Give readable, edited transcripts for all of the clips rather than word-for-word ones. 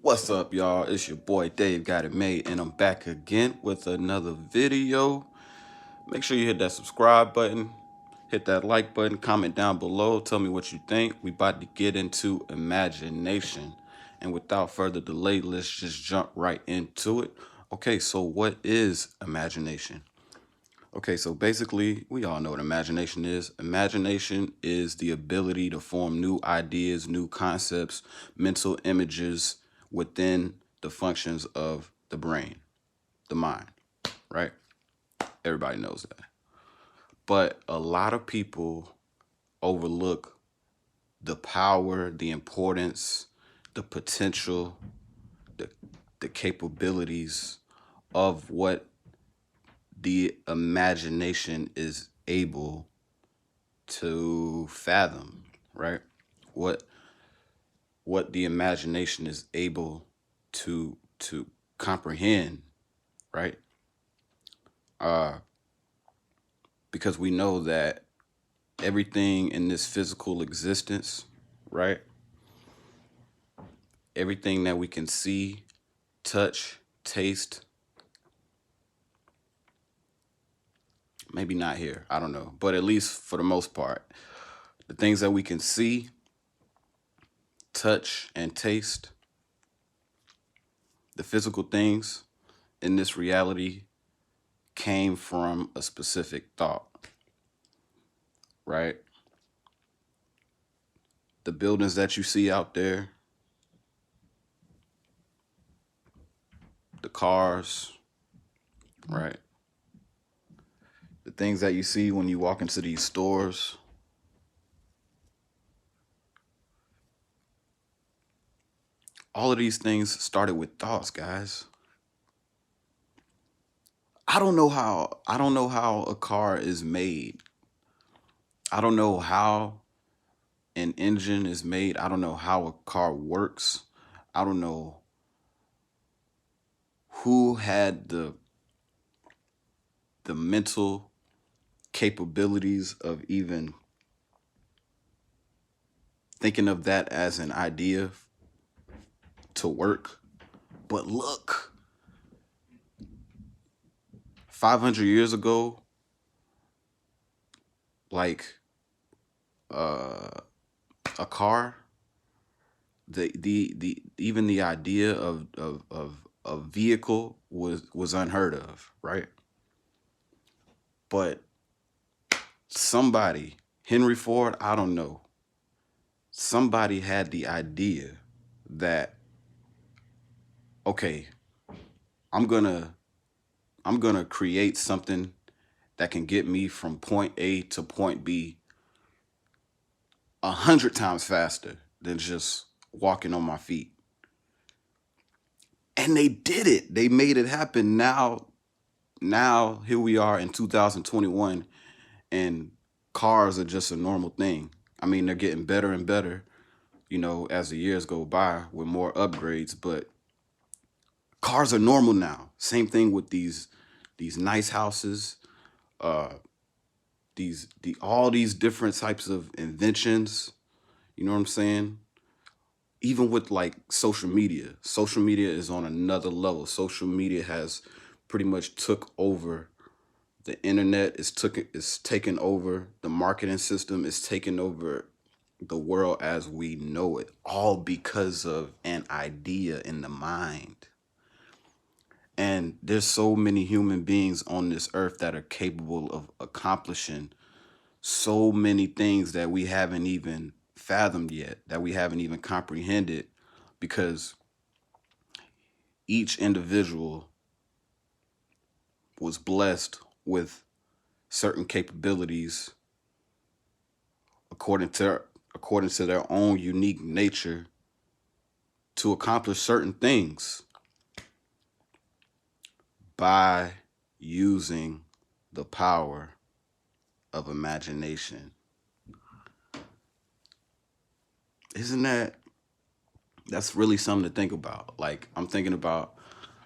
What's up, y'all? It's your boy Dave Got It Made, and I'm back again with another video. Make sure you hit that subscribe button, hit that like button, comment down below, tell me what you think. We about to get into imagination. And without further delay, let's just jump right into it. Okay, so what is imagination? Okay, so basically, we all know what imagination is. Imagination is the ability to form new ideas, new concepts, mental images within the functions of the brain, the mind, right? Everybody knows that. But a lot of people overlook the power, the importance, the potential, the, the capabilities of what the imagination is able to fathom, right? What the imagination is able to comprehend, right? Because we know that everything in this physical existence, right? Everything that we can see, touch, taste, maybe not here, I don't know, but at least for the most part, the things that we can see, touch, and taste, the physical things in this reality came from a specific thought, right? The buildings that you see out there, the cars, right? The things that you see when you walk into these stores, all of these things started with thoughts, guys. I don't know how a car is made. I don't know how an engine is made. I don't know how a car works. I don't know who had the mental capabilities of even thinking of that as an idea to work. But look, 500 years ago, like a car, the even the idea of a vehicle was unheard of, right? But somebody, Henry Ford, I don't know, somebody had the idea that, okay, I'm gonna create something that can get me from point A to point B 100 times faster than just walking on my feet. And they did it. They made it happen. Now here we are in 2021, and cars are just a normal thing. I mean, they're getting better and better, as the years go by with more upgrades, but cars are normal now. Same thing with these nice houses, all these different types of inventions, you know what I'm saying? Even with like social media is on another level. Social media has pretty much took over the internet, is taken over the marketing system, is taking over the world as we know it, all because of an idea in the mind. And there's so many human beings on this earth that are capable of accomplishing so many things that we haven't even fathomed yet, that we haven't even comprehended, because each individual was blessed with certain capabilities according to their own unique nature to accomplish certain things by using the power of imagination. Isn't that's really something to think about? Like, I'm thinking about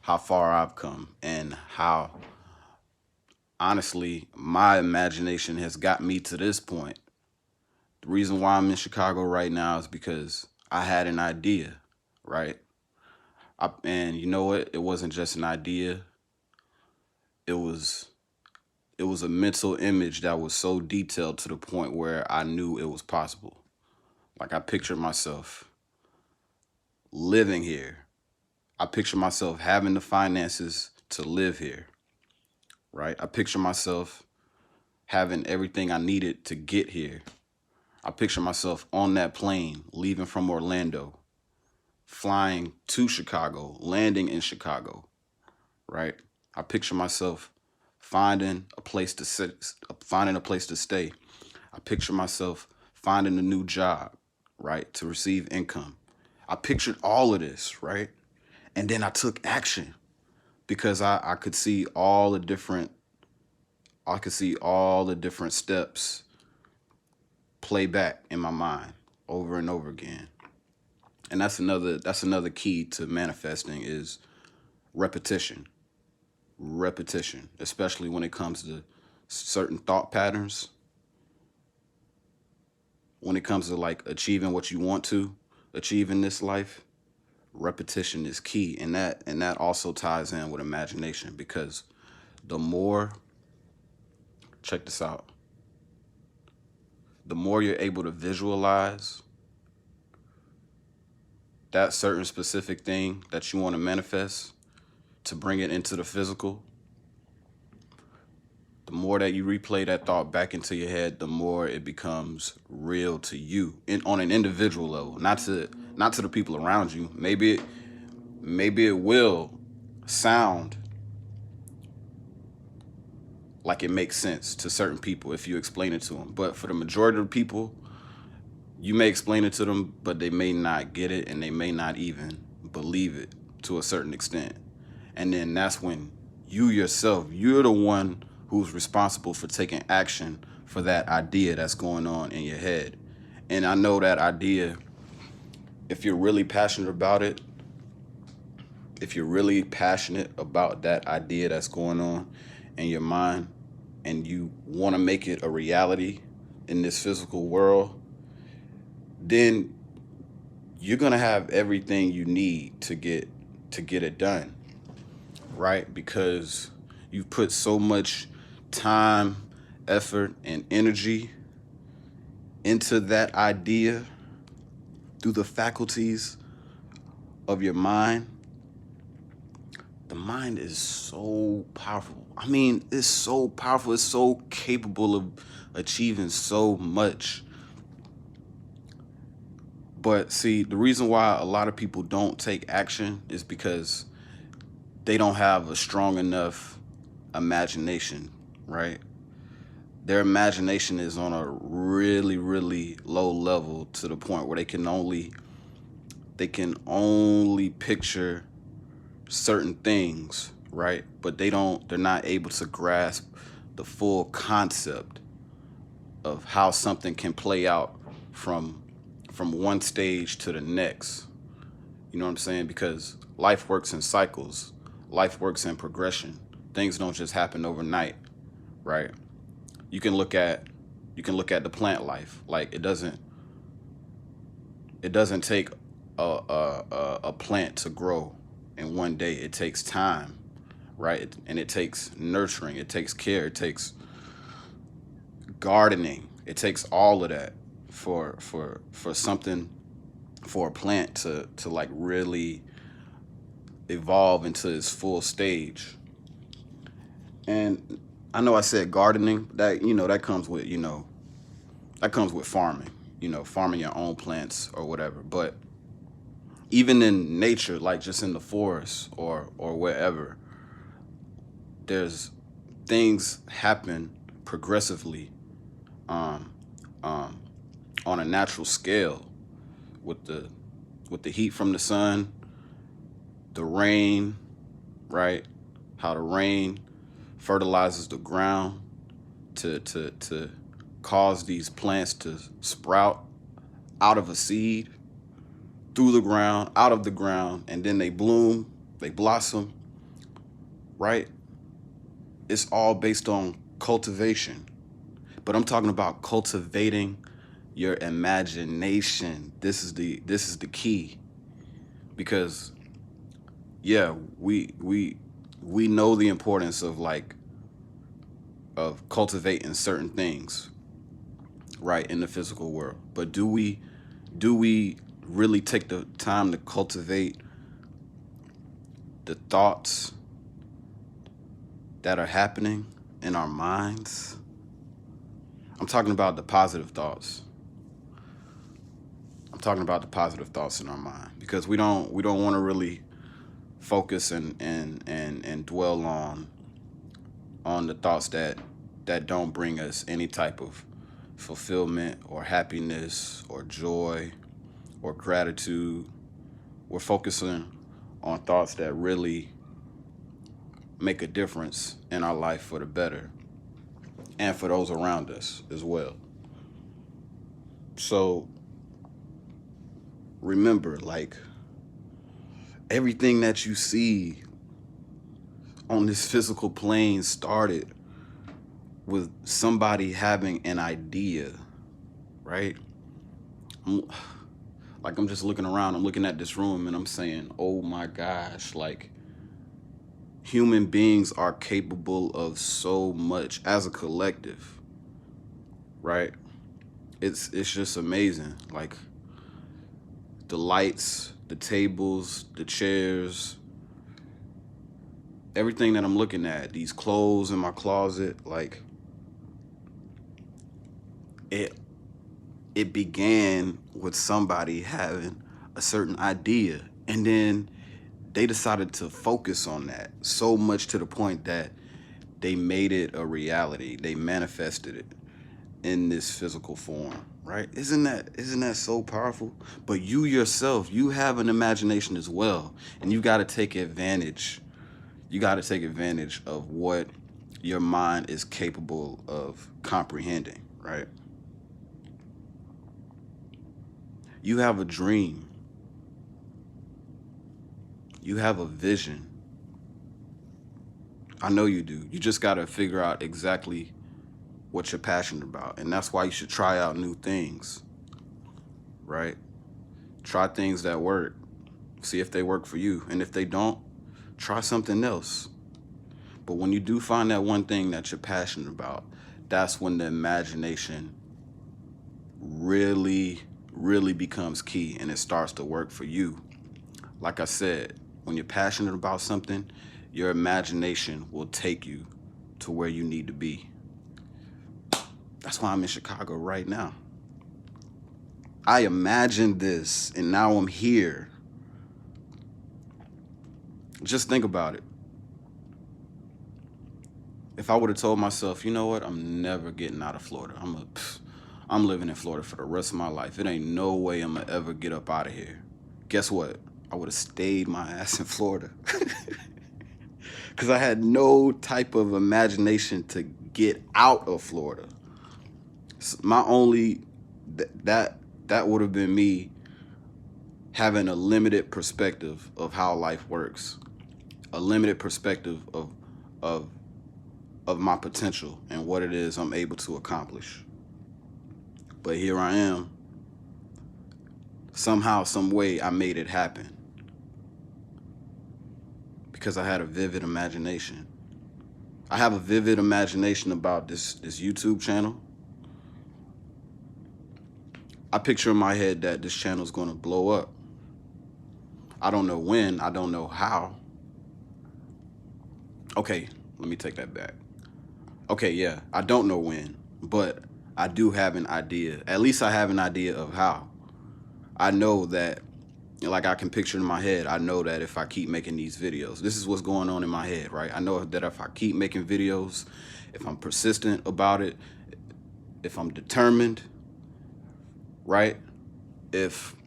how far I've come and how, honestly, my imagination has got me to this point. The reason why I'm in Chicago right now is because I had an idea, right? And you know what? It wasn't just an idea. It was it was a mental image that was so detailed to the point where I knew it was possible. Like I pictured myself living here. I picture myself having the finances to live here, right? I picture myself having everything I needed to get here. I picture myself on that plane, leaving from Orlando, flying to Chicago, landing in Chicago, right? I picture myself finding a place to sit, finding a place to stay. I picture myself finding a new job, right, to receive income. I pictured all of this, right? And then I took action because I could see all the different steps play back in my mind over and over again. And that's another key to manifesting is repetition. Repetition, especially when it comes to certain thought patterns, when it comes to like achieving what you want to achieve in this life. Repetition is key, and that also ties in with imagination, because the more, check this out, the more you're able to visualize that certain specific thing that you want to manifest, to bring it into the physical, the more that you replay that thought back into your head, the more it becomes real to you on an individual level, not to the people around you. Maybe it will sound like it makes sense to certain people if you explain it to them, but for the majority of the people, you may explain it to them, but they may not get it, and they may not even believe it to a certain extent. And then that's when you're the one who's responsible for taking action for that idea that's going on in your head. And I know that idea, if you're really passionate about it, if you're really passionate about that idea that's going on in your mind, and you want to make it a reality in this physical world, then you're going to have everything you need to get it done, right? Because you've put so much time, effort, and energy into that idea through the faculties of your mind. The mind is so powerful. I mean, it's so powerful. It's so capable of achieving so much. But see, the reason why a lot of people don't take action is because they don't have a strong enough imagination, right? Their imagination is on a really, really low level, to the point where they can only picture certain things, right? But they're not able to grasp the full concept of how something can play out from one stage to the next. You know what I'm saying? Because life works in cycles. Life works in progression. Things don't just happen overnight, right? You can look at the plant life. Like it doesn't take a plant to grow in one day. It takes time, right? And it takes nurturing. It takes care. It takes gardening. It takes all of that for something, for a plant to like really evolve into its full stage. And I know I said gardening, that that comes with farming, farming your own plants or whatever. But even in nature, like just in the forest or wherever, there's things happen progressively, um, um, on a natural scale, with the heat from the sun, the rain, right? How the rain fertilizes the ground to cause these plants to sprout out of a seed, through the ground, out of the ground, and then they bloom, they blossom, right? It's all based on cultivation. But I'm talking about cultivating your imagination. This is the key, because yeah, we know the importance of of cultivating certain things, right, in the physical world. But do we really take the time to cultivate the thoughts that are happening in our minds? I'm talking about the positive thoughts. I'm talking about the positive thoughts in our mind, because we don't want to really focus and dwell on the thoughts that don't bring us any type of fulfillment or happiness or joy or gratitude. We're focusing on thoughts that really make a difference in our life for the better and for those around us as well. So remember, like, everything that you see on this physical plane started with somebody having an idea, right? I'm, I'm just looking around, I'm looking at this room and I'm saying, oh my gosh, like, human beings are capable of so much as a collective, right? It's just amazing. Like, the lights, the tables, the chairs, everything that I'm looking at, these clothes in my closet, like, it it began with somebody having a certain idea, and then they decided to focus on that so much to the point that they made it a reality. They manifested it in this physical form, right? Isn't that so powerful? But you yourself, you have an imagination as well, and you got to take advantage. You got to take advantage of what your mind is capable of comprehending, right? You have a dream. You have a vision. I know you do. You just got to figure out exactly what you're passionate about. And that's why you should try out new things, right? Try things that work. See if they work for you. And if they don't, try something else. But when you do find that one thing that you're passionate about, that's when the imagination really, really becomes key and it starts to work for you. Like I said, when you're passionate about something, your imagination will take you to where you need to be. That's why I'm in Chicago right now. I imagined this and now I'm here. Just think about it. If I would have told myself, you know what, I'm never getting out of Florida. I'm living in Florida for the rest of my life. It ain't no way I'm gonna ever get up out of here. Guess what? I would have stayed my ass in Florida. Because I had no type of imagination to get out of Florida. My only, that would have been me having a limited perspective of how life works, a limited perspective of of my potential and what it is I'm able to accomplish. But here I am. Somehow, some way, I made it happen because I had a vivid imagination. I have a vivid imagination about this YouTube channel. I picture in my head that this channel is going to blow up. I don't know when, I don't know how. Okay, let me take that back. Okay, yeah, I don't know when, but I do have an idea. At least I have an idea of how. I know that, like, I can picture in my head, I know that if I keep making these videos, this is what's going on in my head, right? I know that if I keep making videos, if I'm persistent about it, if I'm determined, right? If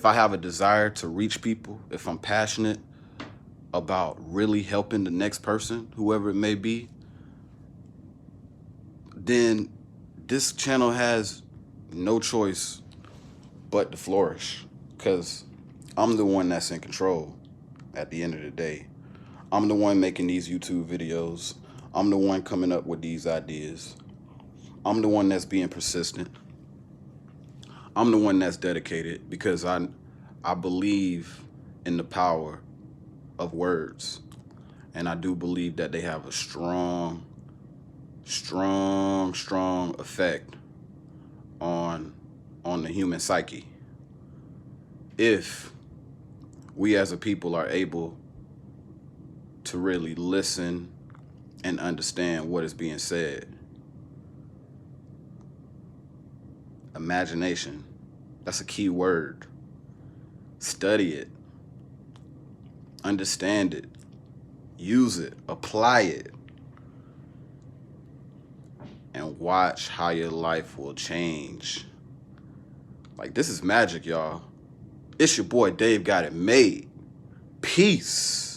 I have a desire to reach people, if I'm passionate about really helping the next person, whoever it may be, then this channel has no choice but to flourish, because I'm the one that's in control at the end of the day. I'm the one making these YouTube videos. I'm the one coming up with these ideas. I'm the one that's being persistent. I'm the one that's dedicated, because I believe in the power of words. And I do believe that they have a strong effect on the human psyche. If we as a people are able to really listen and understand what is being said. Imagination, that's a key word. Study it, understand it, use it, apply it, and watch how your life will change. Like, this is magic, y'all. It's your boy Dave Got It Made. Peace.